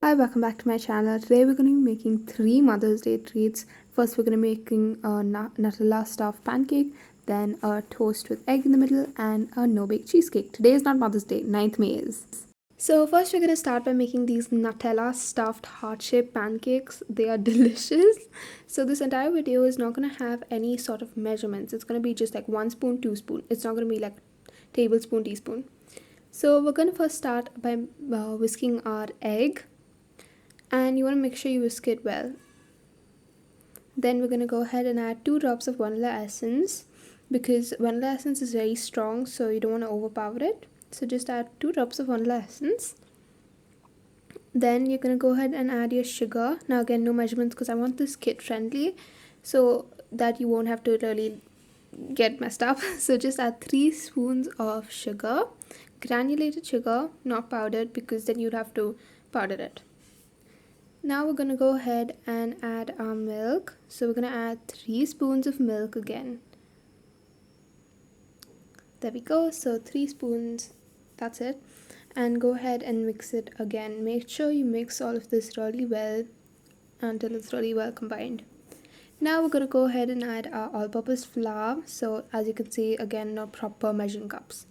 Hi, welcome back to my channel. Today we're going to be making three Mother's Day treats. First, we're going to be making a Nutella stuffed pancake, then a toast with egg in the middle, and a no-bake cheesecake. Today is not Mother's Day, 9th May is. So first, we're going to start by making these Nutella stuffed heart-shaped pancakes. They are delicious. So this entire video is not going to have any sort of measurements. It's going to be just like 1 spoon, 2 spoon. It's not going to be like tablespoon, teaspoon. So we're going to first start by whisking our egg. And you want to make sure you whisk it well. Then we're going to go ahead and add 2 drops of vanilla essence, because vanilla essence is very strong, so you don't want to overpower it. So just add 2 drops of vanilla essence. Then you're going to go ahead and add your sugar. Now again, no measurements because I want this kid friendly so that you won't have to really get messed up. So just add 3 spoons of sugar, granulated sugar, not powdered, because then you'd have to powder it. Now we're going to go ahead and add our milk. So we're going to add 3 spoons of milk again. There we go. So 3 spoons, that's it. And go ahead and mix it again. Make sure you mix all of this really well until it's really well combined. Now we're going to go ahead and add our all-purpose flour. So as you can see, again, no proper measuring cups.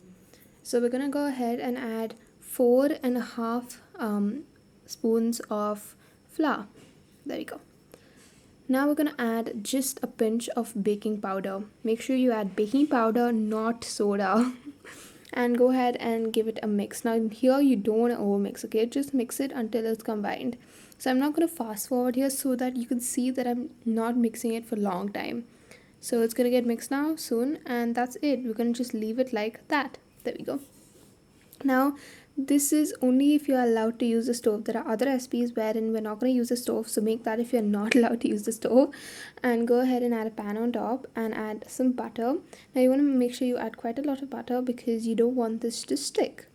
So we're going to go ahead and add 4.5 spoons of flour. There we go. Now we're going to add just a pinch of baking powder. Make sure you add baking powder, not soda. And go ahead and give it a mix. Now here you don't want to overmix, okay? Just mix it until it's combined. So I'm not going to fast forward here so that you can see that I'm not mixing it for a long time. So it's going to get mixed now soon, and that's it. We're going to just leave it like that. There we go. Now this is only if you are allowed to use the stove. There are other recipes wherein we're not going to use the stove, so make that if you're not allowed to use the stove. And go ahead and add a pan on top and add some butter. Now you want to make sure you add quite a lot of butter because you don't want this to stick.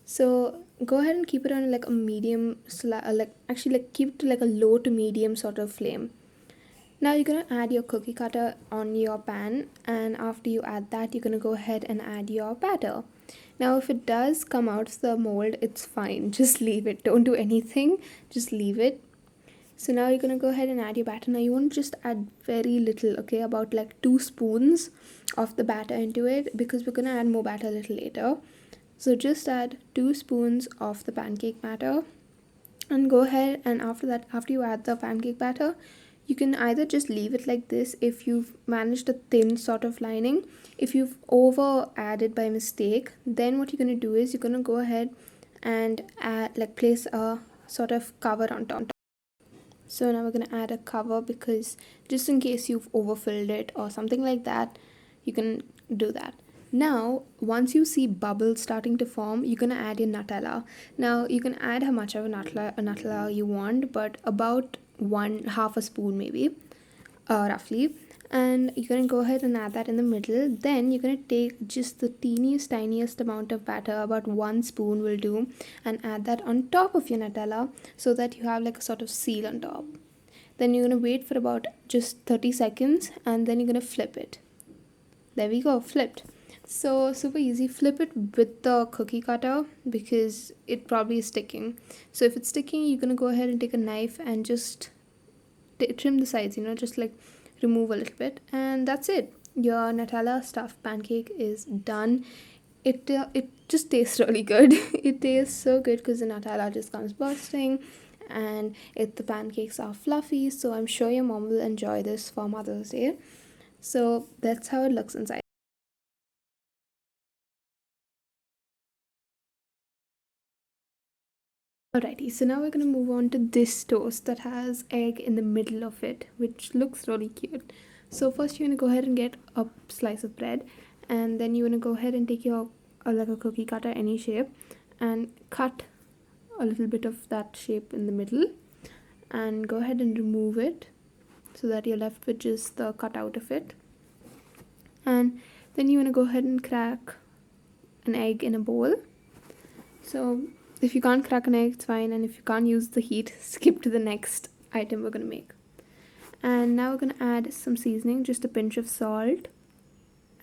So go ahead and keep it on like a medium, keep it to like a low to medium sort of flame. Now you're going to add your cookie cutter on your pan, and after you add that, you're going to go ahead and add your batter. Now if it does come out of the mold, it's fine. Just leave it. Don't do anything. Just leave it. So now you're going to go ahead and add your batter. Now you want to just add very little, okay? About like 2 spoons of the batter into it, because we're going to add more batter a little later. So just add 2 spoons of the pancake batter. And go ahead and after that, after you add the pancake batter, you can either just leave it like this if you've managed a thin sort of lining. If you've over added by mistake, then what you're going to do is you're going to go ahead and place a sort of cover on top. So now we're going to add a cover, because just in case you've overfilled it or something like that, you can do that. Now once you see bubbles starting to form, you're going to add your Nutella. Now you can add how much of a Nutella you want, but about half a spoon maybe, roughly. And you're going to go ahead and add that in the middle. Then you're going to take just the tiniest amount of batter, about 1 spoon will do, and add that on top of your Nutella so that you have like a sort of seal on top. Then you're going to wait for about just 30 seconds, and then you're going to flip it. There we go, flipped. So super easy. Flip it with the cookie cutter because it probably is sticking. So if it's sticking, you're going to go ahead and take a knife and just trim the sides, just like remove a little bit, and that's it. Your Nutella stuffed pancake is done. It just tastes really good. It tastes so good because the Nutella just comes bursting, and the pancakes are fluffy. So I'm sure your mom will enjoy this for Mother's Day. So that's how it looks inside. Alrighty, so now we're going to move on to this toast that has egg in the middle of it, which looks really cute. So first you're going to go ahead and get a slice of bread, and then you want to go ahead and take your like a cookie cutter, any shape, and cut a little bit of that shape in the middle, and go ahead and remove it so that you're left with just the cutout of it. And then you want to go ahead and crack an egg in a bowl. So if you can't crack an egg, it's fine, and if you can't use the heat, skip to the next item we're going to make. And now we're going to add some seasoning, just a pinch of salt,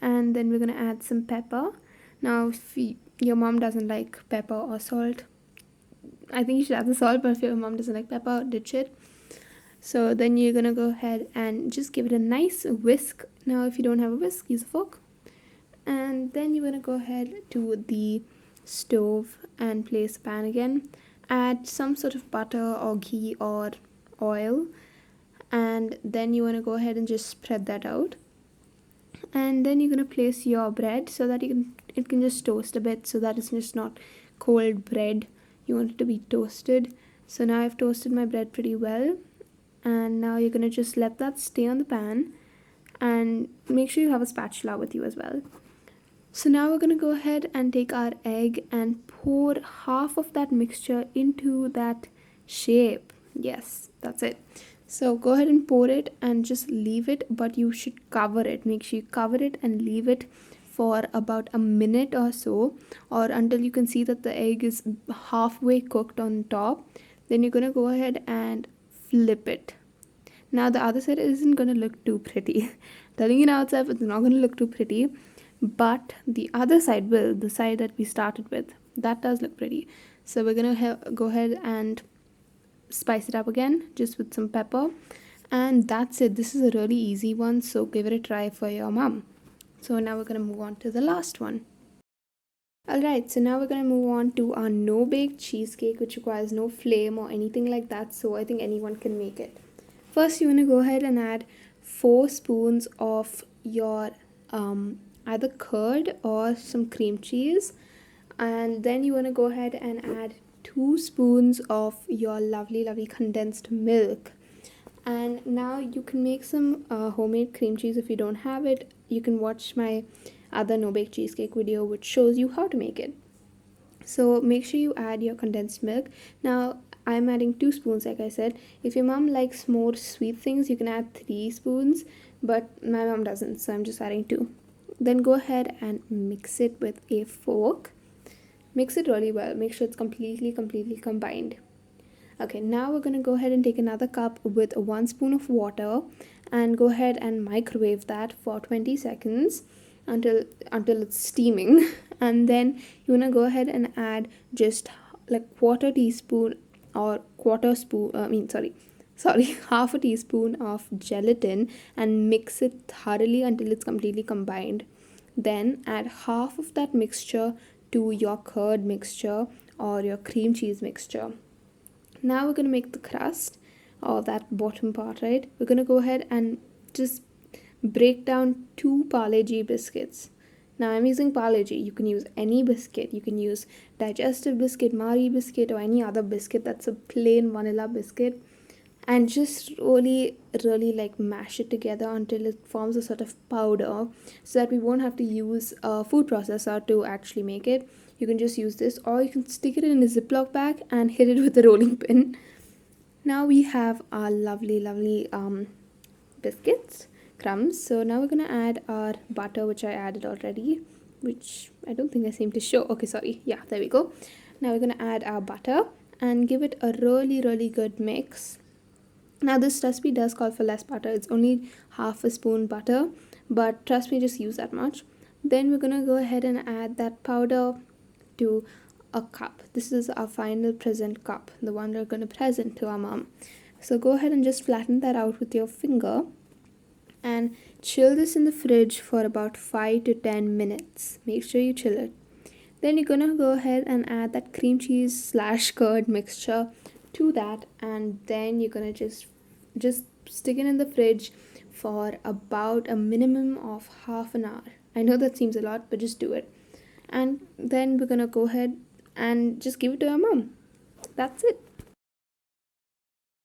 and then we're going to add some pepper. Now if your mom doesn't like pepper or salt, I think you should add the salt, but if your mom doesn't like pepper, ditch it. So then you're gonna go ahead and just give it a nice whisk. Now if you don't have a whisk, use a fork. And then you're gonna go ahead to the stove and place a pan again. Add some sort of butter or ghee or oil, and then you want to go ahead and just spread that out. And then you're going to place your bread so that it can just toast a bit, so that it's just not cold bread. You want it to be toasted. So now I've toasted my bread pretty well, and now you're going to just let that stay on the pan, and make sure you have a spatula with you as well. So now we're going to go ahead and take our egg and pour half of that mixture into that shape. Yes, that's it. So go ahead and pour it and just leave it, but you should cover it. Make sure you cover it and leave it for about a minute or so, or until you can see that the egg is halfway cooked on top. Then you're going to go ahead and flip it. Now the other side isn't going to look too pretty. Telling you now itself, it's not going to look too pretty, but the other side will, the side that we started with, that does look pretty. So we're going to go ahead and spice it up again just with some pepper, and that's it. This is a really easy one, so give it a try for your mom. So now we're going to move on to the last one. Alright, so now we're going to move on to our no bake cheesecake, which requires no flame or anything like that, so I think anyone can make it. First, you want to go ahead and add 4 spoons of your either curd or some cream cheese, and then you want to go ahead and add 2 spoons of your lovely condensed milk. And now you can make some homemade cream cheese. If you don't have it, you can watch my other no bake cheesecake video, which shows you how to make it. So make sure you add your condensed milk. Now I'm adding 2 spoons, like I said. If your mom likes more sweet things, you can add 3 spoons, but my mom doesn't, so I'm just adding 2. Then go ahead and mix it with a fork. Mix it really well. Make sure it's completely combined. Okay, now we're going to go ahead and take another cup with 1 spoon of water and go ahead and microwave that for 20 seconds until it's steaming. And then you want to go ahead and add just like quarter teaspoon or half a teaspoon of gelatin, and mix it thoroughly until it's completely combined. Then add half of that mixture to your curd mixture or your cream cheese mixture. Now we're going to make the crust, or that bottom part, right? We're going to go ahead and just break down 2 Parle-G biscuits. Now I'm using Parle-G. You can use any biscuit. You can use digestive biscuit, Marie biscuit, or any other biscuit that's a plain vanilla biscuit. And just really like mash it together until it forms a sort of powder, so that we won't have to use a food processor to actually make it. You can just use this, or you can stick it in a Ziploc bag and hit it with a rolling pin. Now we have our lovely biscuits crumbs. So now we're gonna add our butter, which I added already, which I don't think I seem to show. Okay, sorry. Yeah, there we go. Now we're gonna add our butter and give it a really good mix. Now this recipe does call for less butter. It's only half a spoon butter, but trust me, just use that much. Then we're gonna go ahead and add that powder to a cup. This is our final present cup, the one we're gonna present to our mom. So go ahead and just flatten that out with your finger and chill this in the fridge for about 5 to 10 minutes. Make sure you chill it. Then you're gonna go ahead and add that cream cheese / curd mixture to that, and then you're gonna just stick it in the fridge for about a minimum of half an hour. I know that seems a lot, but just do it. And then we're gonna go ahead and just give it to our mom. That's it.